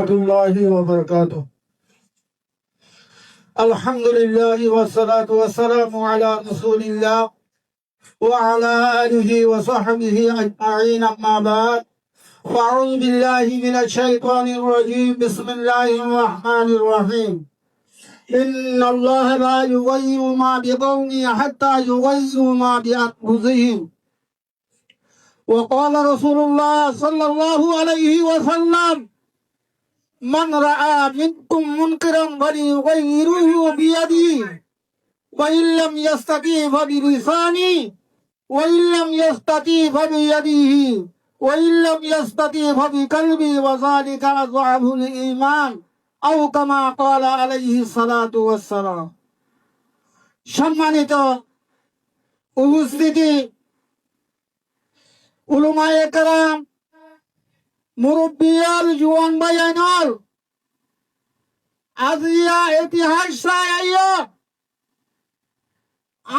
ورحمة الله وبركاته. الحمد لله والصلاة والسلام على رسول الله وعلى آله وصحبه أجمعين، أما بعد، فأعوذ بالله من الشيطان الرجيم. بسم الله الرحمن الرحيم. إن الله لا يغير ما بقوم حتى يغيروا ما بأنفسهم. وقال رسول الله صلى الله عليه وسلم: من رأى منكم منكرا فليغيره بيده، وإن لم يستطع فبلسانه، وإن لم يستطع فبيده، وإن لم يستطع فبقلبه، وذلك أضعف الإيمان، أو كما قال عليه الصلاة والسلام. সম্মানিত উপস্থিতি, উলামায়ে কেরাম, মুরব্বী আর জওয়ান ভাইয়ানর, আজিয়া ইতিহাস আইয়া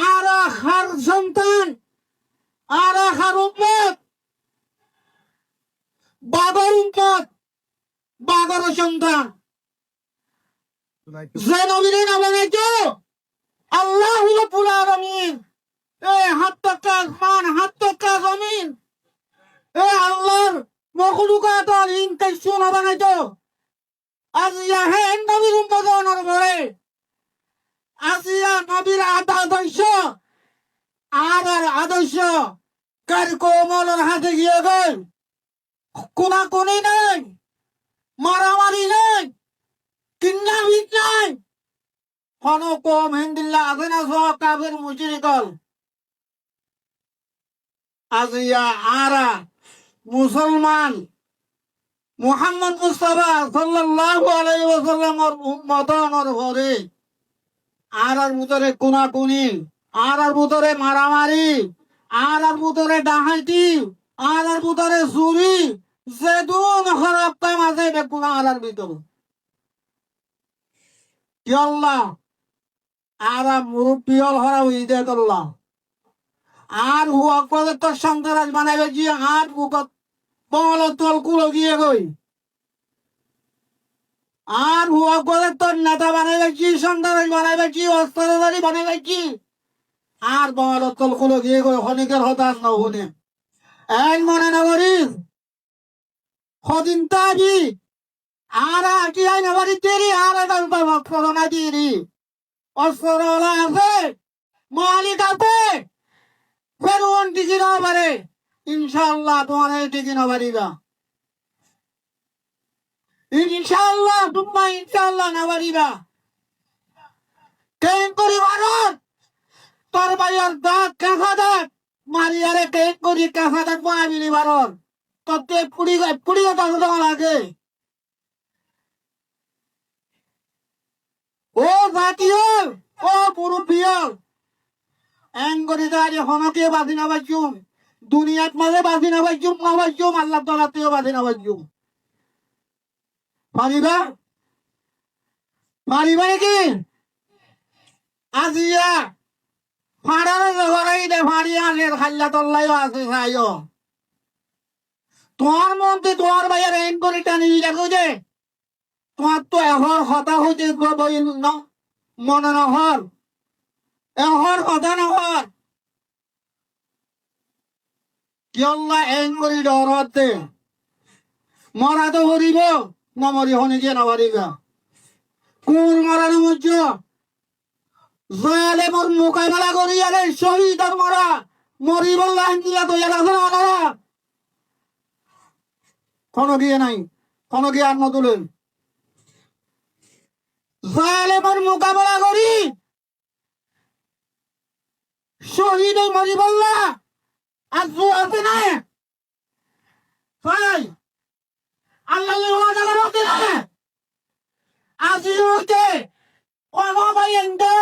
আর খার সন্তান আর খার উম্মত বাবার উম্মত বাবার সন্তান যে নবীর নামে নাইতো আল্লাহ রাব্বুল আলামিন এই হাত কাজ মান হাত কাজ জমিন এই আল্লাহর মখলুকাতের ইনটেনশন বানাইতো আজিয়া হে নবীর উম্মত অনর করে আজিয়া নবীর আদর্শ আর আদর্শ কার কোমলের হাতে গিয়ে গেল। কোনাকুনি নাই, মারামারি নাই, কিন্নাবিদ নাই, হন কম হিন্দিল্লা আছে না সব কাফের মুশরিকল। আজিয়া আরা মুসলমান মুহাম্মদ মুস্তাফা সাল্লাল্লাহু আলাইহি ওয়াসাল্লামের উম্মতনের ঘরে আর ভিতরে কোনাকুনি, আর ভিতরে মারামারি, আর ভিতরে ডাকাতি, আর ভিতরে চুরি, যেদুন খারাপ কাম আছে বেকুনা আর ভিতরে কি আল্লাহ আর মুরব্বী হল হরা হইতে আল্লাহ আর হুয়াক তো সন্ত্রাস বানাইবে জি আর বুকত বল তল কুলো গিয়ে গই আর হুয়াক তোর নেতা বানাইবে কি সন্ত্রাস বানাইবে কি অস্ত্রধারী বানাইবে কি আর বল তল কুলো গিয়ে গই হনিকের হতাশ না হনে এই মনে না করিস হদিন তাবি আর কি আই না বাড়ি তেরি আর করোনা দিরি অস্ত্র আছে মালিক আছে ফেরুন টিকি না পারে ইনশাআল্লাহ তোমার এই টিকি না পারিবা ইনশাআল্লাহ তোমরা ইনশাআল্লাহ না পারিবা কেন করি ভারত তোর ভাইয়ের দাঁত কাঁচা দাঁত মারিয়ারে কেন করি কাঁচা দাঁত মারিলি ভারত তোতে পুড়ি কথা লাগে ও জাতীয় ও মুরব্বিয়াল এঙ্গরি দাঁড়ি হনকে বাঁধি না বাজুম দুনিয়াত মাঝে বাঁধি না বাজুম না বাজুম আল্লাহ তাআলাতেও বাঁধি না বাজুম পারিবা পারিবা কি আজিয়া ফাড়ারে জগরাই দে ফাড়িয়া নের খাল্লা তল্লাইও আছে সাইও তোমার মধ্যে তোমার ভাইয়ের এঙ্গরি টানি দেখো যে তোমার তো এখন কথা হইতে বই মনে নহর এখন কথা নহর কি আল্লাহ এঙ্গরি ডরতে মরা তো হরিব নমরি হনি গিয়ে নবারিবা কোন মরার মধ্য জালেমর মোকাবেলা করি আরে শহীদ মরা মরিব লাইন দিয়া তো এরা ওনারা কোনো গিয়ে নাই কোনো গিয়ে আর নতুলেন জালেমর মোকাবেলা করি শহীদ মরিবল্লা আজ আছে না ভাই আল্লাহ মধ্যে না আজি হতে কোনো ভাই এন্ডে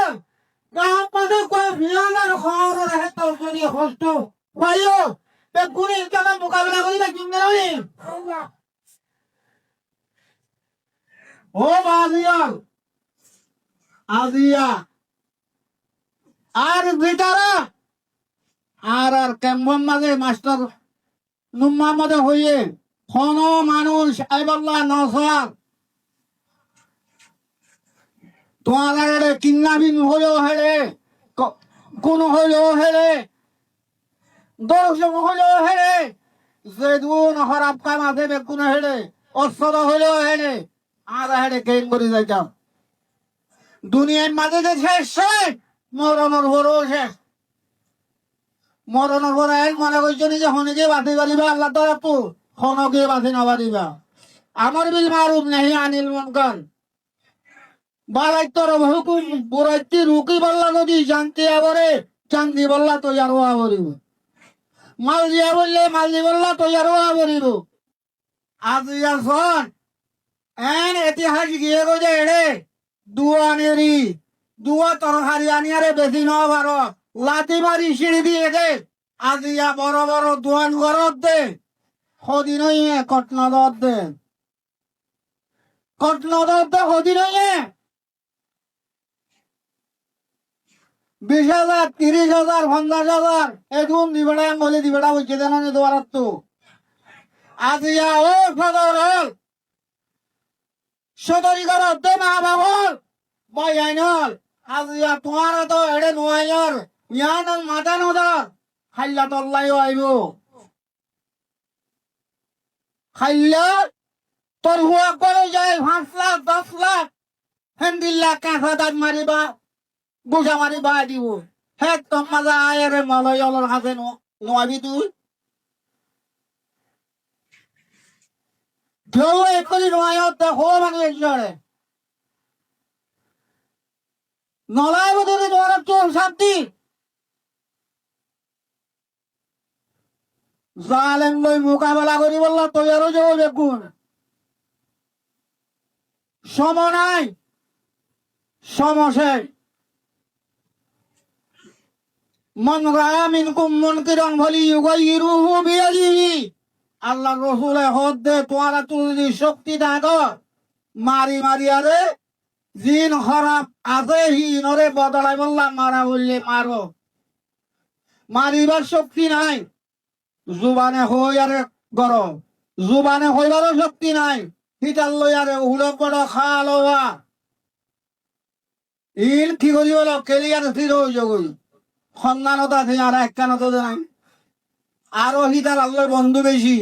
গাঁও পাশে কয় ভিয়ানার খবর হেতো যদি হস্ত ভাইও বেগুনি কেন মোকাবেলা করি না কিনতে রবি ও বাজিয়াল আজিয়া আর ভিতরা আর কেমন মাঝে মাস্টার নুম্মা মধ্যে হইয়ে কোনো মানুষ আইবাল্লা নসার তোমার হেড়ে কিন্নাবিন হলেও হেড়ে, কোন হলেও হেড়ে, দর্শক হলেও হেড়ে, যে দুন হরাপ কামা দেবে কোন হেড়ে, অস্ত্র হলেও হেড়ে, আর হেড়ে কেন করে যাইতাম। দুনিয়ার মাঝে যে শেষ শেষ, মরণের বড় শেষ। মরণের পরে এক মনে করছো যে হনকে বাঁচি পারিবা, আল্লাহ তো আপু হনকে বাঁচি না পারিবা। আমার বিল মারুফ নেই আনিল মুনকার, বারাইতর হুকুম বুরাইতি রুকি বললা যদি জানতে আবরে, চান্দি বললা তো আরো আবরিব, মাল দিয়া বললে মালদি বললা তো আরো আবরিব। আজ ইয়াসন এন ইতিহাস গিয়ে গো যে এড়ে দুয়া আনেরি, দুয়া তরকারি আনিয়ারে বেশি ন বারো লাতি মারি সিঁড়ি দিয়ে দে। আজ ইয়া বড় বড় দোয়ান ঘরত দে, সদিনই কটনদত দে, কটনদত দে সদিনই 20,000 30,000 50,000 এরকম দিবেটা বলে দিবেটা বলছে দেন দোয়ার তো। আজ ইয়া ও সদর হল সদরি ঘরত দে মা বাবর বই আইনল। আজ ইয়া তোমার তো এড়ে নোয়াইর ইয়ান মাথা নদর খাইলা তল্লাই আইব, খাইলা তোর হুয়া করে যায় 5 লাখ 10 লাখ হেন্দিল্লা কাঁচা দাঁত মারিবা বুঝা মারিবা দিব। হে তোর মাজা আয়ের মলয়লর হাতে নোয়াবি তুই কেউ একলি নোয়াই দেখো বাংলাদেশে নলাই বদলে তোমার চোর শান্তি জালেম লই মোকাবেলা করি বললা তৈয়ারও যাবো দেখুন। সম নাই সমসে মন রায়া মিনকুম মুনকিরান ফালিয়ুগাইয়িরুহু বিয়াদিহি। আল্লাহ রসুলে হদ দে তোমার যদি শক্তি থাকো মারি মারি আরে জিন খারাপ আছে হিনরে বদলাই বললাম মারা বললে মারো, মারিবার শক্তি নাই জুবানে হই আরে গরম, জুবানে হইবারও শক্তি নাই হিটার লই আরে উলক বড় খা লওয়া ইল কি করি বলো কেলি আর স্থির হয়ে যাবো সন্ধানত আছে আর একখানত নাই। আরো হিতার আল্লাহ বন্ধু বেশি,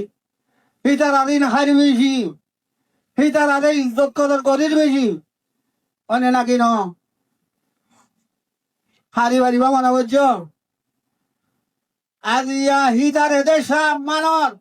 হিতার আদিন হারি বেশি, হিতার আদে ইজ্জত কদর করির বেশি অনে নাকি ন হারি বাড়িবা মনে করছ। আজ ইয়া হিতার এদের সাপ মানর